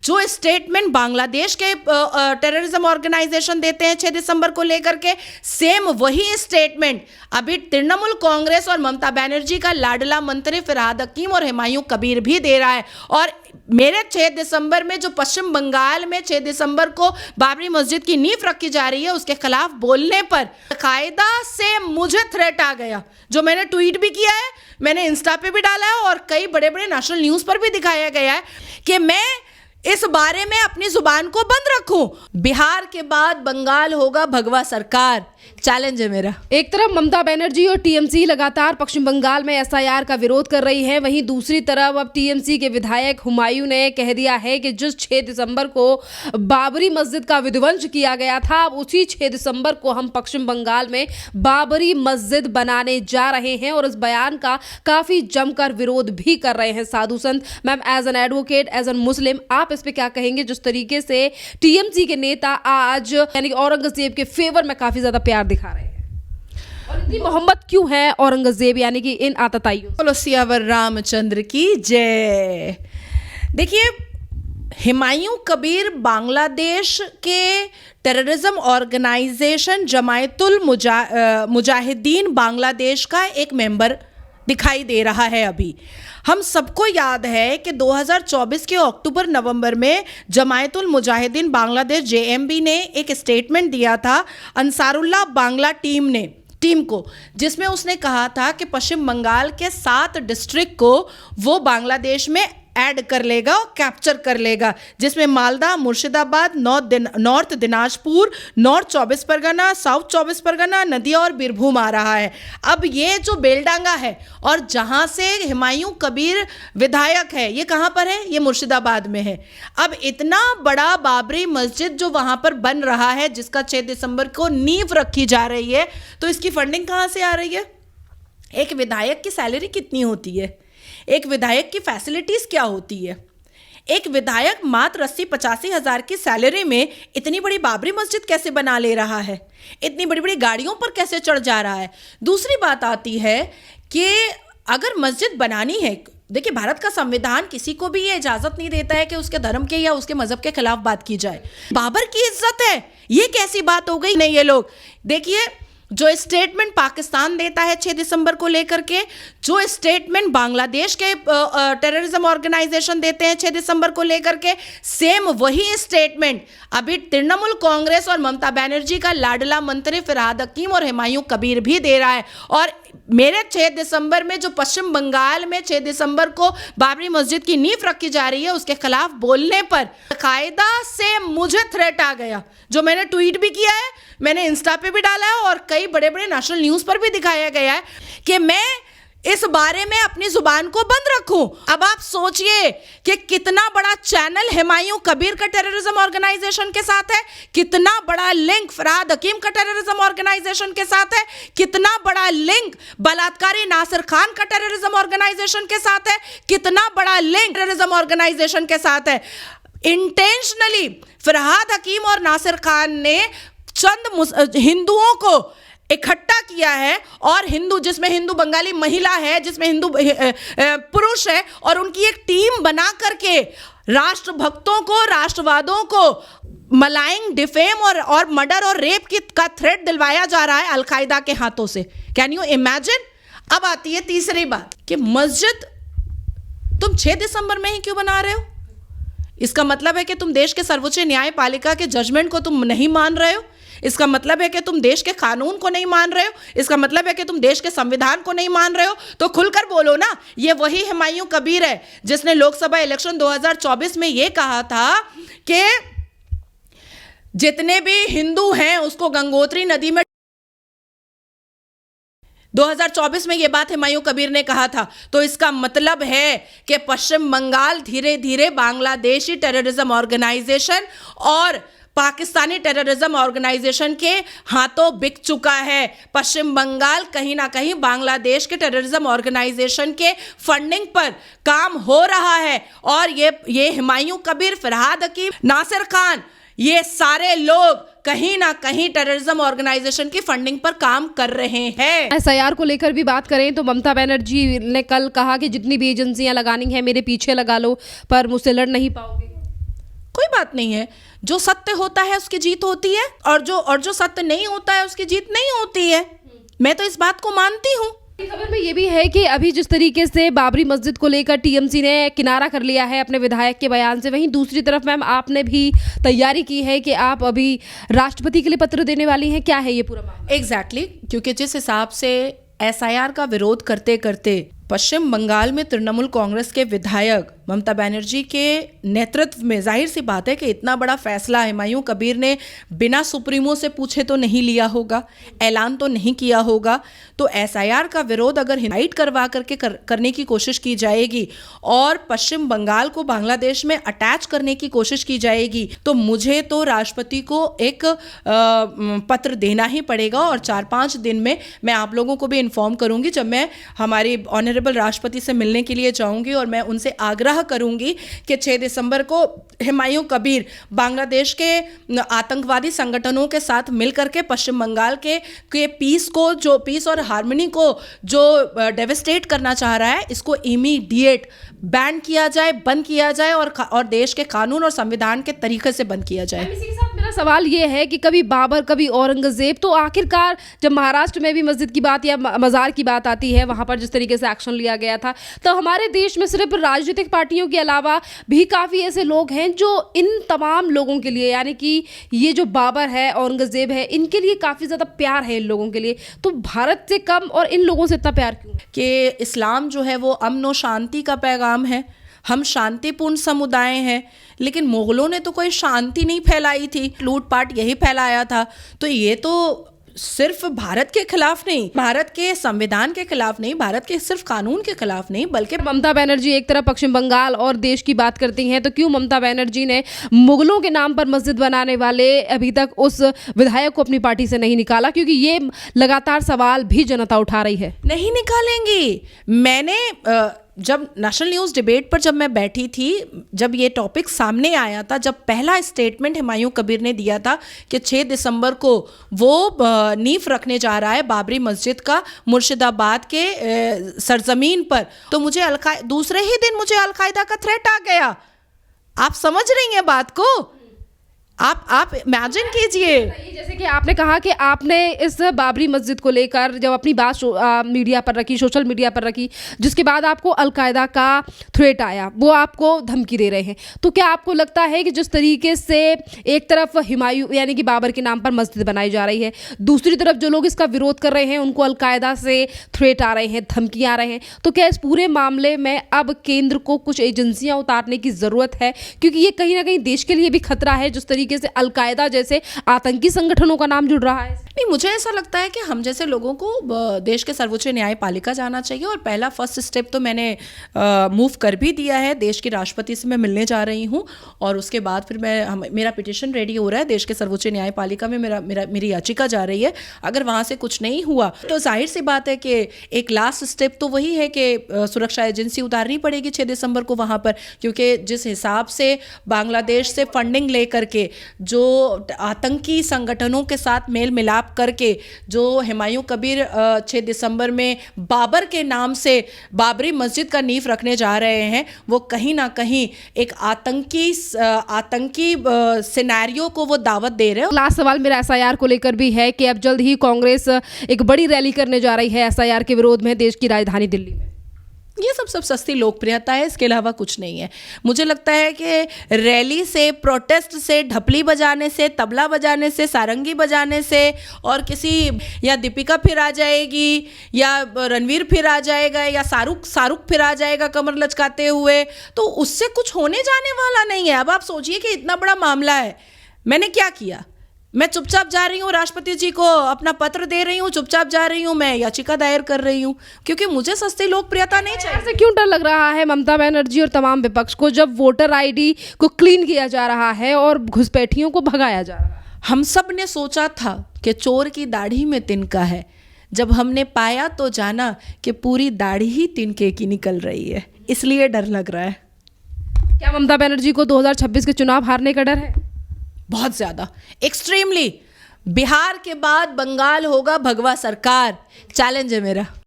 जो स्टेटमेंट बांग्लादेश के terrorism organisation देते हैं 6 दिसंबर को लेकर के, सेम वही स्टेटमेंट अभी तृणमूल कांग्रेस और ममता बनर्जी का लाडला मंत्री फरहाद हकीम और हुमायूं कबीर भी दे रहा है। और मेरे 6 दिसंबर में जो पश्चिम बंगाल में 6 दिसंबर को बाबरी मस्जिद की नींव रखी जा रही है, उसके खिलाफ बोलने पर कायदा से मुझे थ्रेट आ गया, जो मैंने ट्वीट भी किया है, मैंने इंस्टा पे भी डाला है और कई बड़े बड़े नेशनल न्यूज़ पर भी दिखाया गया है कि मैं इस बारे में अपनी जुबान को बंद रखूं। बिहार के बाद बंगाल होगा भगवा सरकार, चैलेंज है मेरा। एक तरफ ममता बनर्जी और टीएमसी लगातार पश्चिम बंगाल में एसआईआर का विरोध कर रही है, वहीं दूसरी तरफ अब टीएमसी के विधायक हुमायूं ने कह दिया है कि जिस 6 दिसंबर को बाबरी मस्जिद का विध्वंस किया गया था, अब उसी 6 दिसंबर को हम पश्चिम बंगाल में बाबरी मस्जिद बनाने जा रहे हैं और इस बयान का काफी जमकर विरोध भी कर रहे हैं साधु संत। Ma'am, as an advocate, as an Muslim, आप इस पे क्या कहेंगे जिस तरीके से टीएमसी के नेता आज यानी औरंगजेब के फेवर में काफी ज्यादा प्यार दिखा रहे हैं, और इतनी मोहब्बत क्यों है औरंगजेब यानी कि इन आतताइयों? बोलो सियावर रामचंद्र की जय। देखिए, हुमायूं कबीर बांग्लादेश के टेररिज्म ऑर्गेनाइजेशन जमायतुल मुजाहिदीन बांग्लादेश का एक मेंबर दिखाई दे रहा है। अभी हम सबको याद है कि 2024 के अक्टूबर नवंबर में जमायतुल मुजाहिदीन बांग्लादेश जेएमबी ने एक स्टेटमेंट दिया था अंसारुल्लाह बांग्ला टीम को, जिसमें उसने कहा था कि पश्चिम बंगाल के 7 डिस्ट्रिक्ट को वो बांग्लादेश में ऐड कर लेगा और कैप्चर कर लेगा, जिसमें Malda, Murshidabad, north Dinajpur, north 24 Pargana, south 24 Pargana, Nadia और बीरभूम आ रहा है। अब ये जो बेलडांगा है और जहाँ से हुमायूं कबीर विधायक है, ये कहाँ पर है? ये मुर्शिदाबाद में है। अब इतना बड़ा बाबरी मस्जिद जो वहाँ पर बन रहा है, जिसका 6 दिसंबर को नींव रखी जा रही है, तो इसकी फंडिंग कहाँ से आ रही है? एक विधायक की सैलरी कितनी होती है? एक विधायक की फैसिलिटीज क्या होती है? एक विधायक मात्र 80-85 हज़ार की सैलरी में इतनी बड़ी बाबरी मस्जिद कैसे बना ले रहा है? इतनी बड़ी बड़ी गाड़ियों पर कैसे चढ़ जा रहा है? दूसरी बात आती है कि अगर मस्जिद बनानी है, देखिए भारत का संविधान किसी को भी ये इजाजत नहीं देता है कि उसके धर्म के या उसके मजहब के खिलाफ बात की जाए। बाबर की इज्जत है, ये कैसी बात हो गई? नहीं, ये लोग देखिए, जो स्टेटमेंट पाकिस्तान देता है 6 दिसंबर को लेकर के, जो स्टेटमेंट बांग्लादेश के टेररिज्म ऑर्गेनाइजेशन देते हैं 6 दिसंबर को लेकर के, सेम वही स्टेटमेंट अभी तृणमूल कांग्रेस और ममता बनर्जी का लाडला मंत्री फरहाद हकीम और हुमायूं कबीर भी दे रहा है। और मेरे 6 दिसंबर में जो पश्चिम बंगाल में 6 दिसंबर को बाबरी मस्जिद की नींव रखी जा रही है, उसके खिलाफ बोलने पर कायदा से मुझे थ्रेट आ गया, जो मैंने ट्वीट भी किया है, मैंने इंस्टा पे भी डाला है और कई बड़े बड़े नेशनल न्यूज़ पर भी दिखाया गया है कि मैं इस बारे में अपनी जुबान को बंद रखूं। अब आप सोचिए कि कितना बड़ा चैनल हुमायूं कबीर का टेररिज्म ऑर्गेनाइजेशन के साथ है, कितना बड़ा लिंक फरहाद हकीम का टेररिज्म ऑर्गेनाइजेशन के साथ है, कितना बड़ा लिंक बलात्कारी नासिर खान का टेररिज्म ऑर्गेनाइजेशन के साथ है, कितना बड़ा लिंक टेररिज्म ऑर्गेनाइजेशन के साथ है। इंटेंशनली फरहाद हकीम और नासिर खान ने चंद हिंदुओं को इकट्ठा किया है, और हिंदू जिसमें हिंदू बंगाली महिला है, जिसमें हिंदू पुरुष है, और उनकी एक टीम बना करके राष्ट्रभक्तों को, राष्ट्रवादों को मलाइंग, डिफेम और मर्डर और रेप का थ्रेट दिलवाया जा रहा है अलकायदा के हाथों से। Can you imagine? अब आती है तीसरी बात कि मस्जिद तुम 6 दिसंबर में ही क्यों बना रहे हो? इसका मतलब है कि तुम देश के सर्वोच्च न्यायपालिका के जजमेंट को तुम नहीं मान रहे हो। इसका मतलब है कि तुम देश के कानून को नहीं मान रहे हो। इसका मतलब है कि तुम देश के संविधान को नहीं मान रहे हो। तो खुलकर बोलो ना। ये वही हुमायूं कबीर है जिसने लोकसभा इलेक्शन 2024 में ये कहा था कि जितने भी हिंदू हैं उसको गंगोत्री नदी में 2024 में ये बात हुमायूं कबीर ने कहा था। तो इसका मतलब है कि पश्चिम बंगाल धीरे धीरे बांग्लादेशी टेररिज्म ऑर्गेनाइजेशन और पाकिस्तानी टेररिज्म ऑर्गेनाइजेशन के हाथों बिक चुका है। पश्चिम बंगाल कहीं ना कहीं बांग्लादेश के टेररिज्म ऑर्गेनाइजेशन के फंडिंग पर काम हो रहा है। और ये हुमायूं कबीर, फरहाद हकीम, नासिर खान, ये सारे लोग कहीं ना कहीं टेररिज्म ऑर्गेनाइजेशन की फंडिंग पर काम कर रहे हैं। एसआईआर को लेकर भी बात करें तो ममता बनर्जी ने कल कहा कि जितनी भी एजेंसियां लगानी है मेरे पीछे लगा लो, पर मुझसे लड़ नहीं पाओगे। बात नहीं है। जो सत्य होता है उसकी जीत होती है, और जो सत्य नहीं होता है उसकी जीत नहीं होती है। मैं तो इस बात को मानती हूँ। खबर में ये भी है कि अभी जिस तरीके से बाबरी मस्जिद को लेकर टीएमसी ने किनारा कर लिया है अपने विधायक के बयान से, वहीं दूसरी तरफ मैम आपने भी तैयारी की है कि आप अभी राष्ट्रपति के लिए पत्र देने वाली हैं। क्या है ये पूरा मामला? एग्जैक्टली क्योंकि जिस हिसाब से एसआईआर का विरोध करते करते पश्चिम बंगाल में तृणमूल कांग्रेस के विधायक ममता बनर्जी के नेतृत्व में, जाहिर सी बात है कि इतना बड़ा फैसला हुमायूं कबीर ने बिना सुप्रीमो से पूछे तो नहीं लिया होगा, ऐलान तो नहीं किया होगा। तो एसआईआर का विरोध अगर हिमायत करवा करके करने की कोशिश की जाएगी और पश्चिम बंगाल को बांग्लादेश में अटैच करने की कोशिश की जाएगी, तो मुझे तो राष्ट्रपति को एक पत्र देना ही पड़ेगा। और 4-5 दिन में मैं आप लोगों को भी इन्फॉर्म करूंगी जब मैं हमारी ऑनरेबल राष्ट्रपति से मिलने के लिए जाऊंगी, और मैं उनसे आग्रह करूंगी कि 6 दिसंबर को हुमायूं कबीर बांग्लादेश के आतंकवादी संगठनों के साथ मिलकर के पश्चिम बंगाल के पीस और हार्मनी को जो डेविस्टेट करना चाह रहा है, इसको इमीडिएट बैन किया जाए, बंद किया जाए और देश के कानून और संविधान के तरीके से बंद किया जाए। इसी के साथ मेरा सवाल ये है कि कभी बाबर कभी औरंगजेब, तो आखिरकार जब महाराष्ट्र में भी मस्जिद की बात या मज़ार की बात आती है, वहां पर जिस तरीके से एक्शन लिया गया था, तो हमारे देश में सिर्फ राजनीतिक पार्टियों के अलावा भी काफ़ी ऐसे लोग हैं जो इन तमाम लोगों के लिए, यानी कि ये जो बाबर है, औरंगजेब है, इनके लिए काफ़ी ज़्यादा प्यार है इन लोगों के लिए। तो भारत से कम और इन लोगों से इतना प्यार क्यों? कि इस्लाम जो है वो अमन और शांति का पैगाम है। हम शांतिपूर्ण समुदाय हैं, लेकिन मुगलों ने तो कोई शांति नहीं फैलाई थी, लूटपाट यही फैलाया था। तो ये तो सिर्फ भारत के खिलाफ नहीं, भारत के संविधान के खिलाफ नहीं, भारत के सिर्फ कानून के खिलाफ नहीं, बल्कि ममता बनर्जी एक तरफ पश्चिम बंगाल और देश की बात करती हैं, तो क्यों ममता बनर्जी ने मुगलों के नाम पर मस्जिद बनाने वाले अभी तक उस विधायक को अपनी पार्टी से नहीं निकाला? क्योंकि ये लगातार सवाल भी जनता उठा रही है। नहीं निकालेंगी। मैंने जब नेशनल न्यूज़ डिबेट पर जब मैं बैठी थी, जब ये टॉपिक सामने आया था, जब पहला स्टेटमेंट हुमायूं कबीर ने दिया था कि 6 दिसंबर को वो नींव रखने जा रहा है बाबरी मस्जिद का मुर्शिदाबाद के सरजमीन पर, तो मुझे दूसरे ही दिन मुझे अलकायदा का थ्रेट आ गया। आप समझ रही हैं बात को? आप इमेजिन कीजिए। जैसे कि आपने कहा कि आपने इस बाबरी मस्जिद को लेकर जब अपनी बात मीडिया पर रखी, सोशल मीडिया पर रखी, जिसके बाद आपको अलकायदा का थ्रेट आया, वो आपको धमकी दे रहे हैं, तो क्या आपको लगता है कि जिस तरीके से एक तरफ हुमायूं यानी कि बाबर के नाम पर मस्जिद बनाई जा रही है, दूसरी तरफ जो लोग इसका विरोध कर रहे हैं उनको अलकायदा से थ्रेट आ रहे हैं, धमकियाँ आ रहे हैं, तो क्या इस पूरे मामले में अब केंद्र को कुछ एजेंसियाँ उतारने की ज़रूरत है? क्योंकि ये कहीं ना कहीं देश के लिए भी खतरा है, जिस तरीके से अलकायदा जैसे आतंकी संगठनों का नाम जुड़ रहा है। नहीं, मुझे ऐसा लगता है कि हम जैसे लोगों को देश के सर्वोच्च न्यायपालिका जाना चाहिए, और पहला फर्स्ट स्टेप तो मैंने मूव कर भी दिया है। देश के राष्ट्रपति से मैं मिलने जा रही हूँ, और उसके बाद फिर मेरा पिटिशन रेडी हो रहा है देश के सर्वोच्च न्यायपालिका में, मेरी याचिका जा रही है। अगर वहाँ से कुछ नहीं हुआ तो जाहिर सी बात है कि एक लास्ट स्टेप तो वही है कि सुरक्षा एजेंसी उतारनी पड़ेगी 6 दिसंबर को वहाँ पर, क्योंकि जिस हिसाब से बांग्लादेश से फंडिंग लेकर के जो आतंकी संगठनों के साथ मेल मिलाप करके जो हुमायूं कबीर 6 दिसंबर में बाबर के नाम से बाबरी मस्जिद का नींव रखने जा रहे हैं, वो कहीं ना कहीं एक आतंकी सिनेरियो को वो दावत दे रहे हैं। लास्ट सवाल मेरा एसआईआर को लेकर भी है कि अब जल्द ही कांग्रेस एक बड़ी रैली करने जा रही है एसआईआर के विरोध में देश की राजधानी दिल्ली में। ये सब सस्ती लोकप्रियता है, इसके अलावा कुछ नहीं है। मुझे लगता है कि रैली से, प्रोटेस्ट से, ढपली बजाने से, तबला बजाने से, सारंगी बजाने से, और किसी या दीपिका फिर आ जाएगी या रणवीर फिर आ जाएगा या शाहरुख फिर आ जाएगा कमर लचकाते हुए, तो उससे कुछ होने जाने वाला नहीं है। अब आप सोचिए कि इतना बड़ा मामला है, मैंने क्या किया? मैं चुपचाप जा रही हूँ, राष्ट्रपति जी को अपना पत्र दे रही हूँ, चुपचाप जा रही हूँ, मैं याचिका दायर कर रही हूँ, क्योंकि मुझे सस्ती लोकप्रियता नहीं चाहिए। ऐसे क्यों डर लग रहा है ममता बनर्जी और तमाम विपक्ष को, जब वोटर आईडी को क्लीन किया जा रहा है और घुसपैठियों को भगाया जा रहा है? हम सब ने सोचा था कि चोर की दाढ़ी में तिनका है, जब हमने पाया तो जाना कि पूरी दाढ़ी ही तिनके की निकल रही है, इसलिए डर लग रहा है। क्या ममता बनर्जी को 2026 के चुनाव हारने का डर है? बहुत ज़्यादा, एक्सट्रीमली। बिहार के बाद बंगाल होगा भगवा सरकार, चैलेंज है मेरा।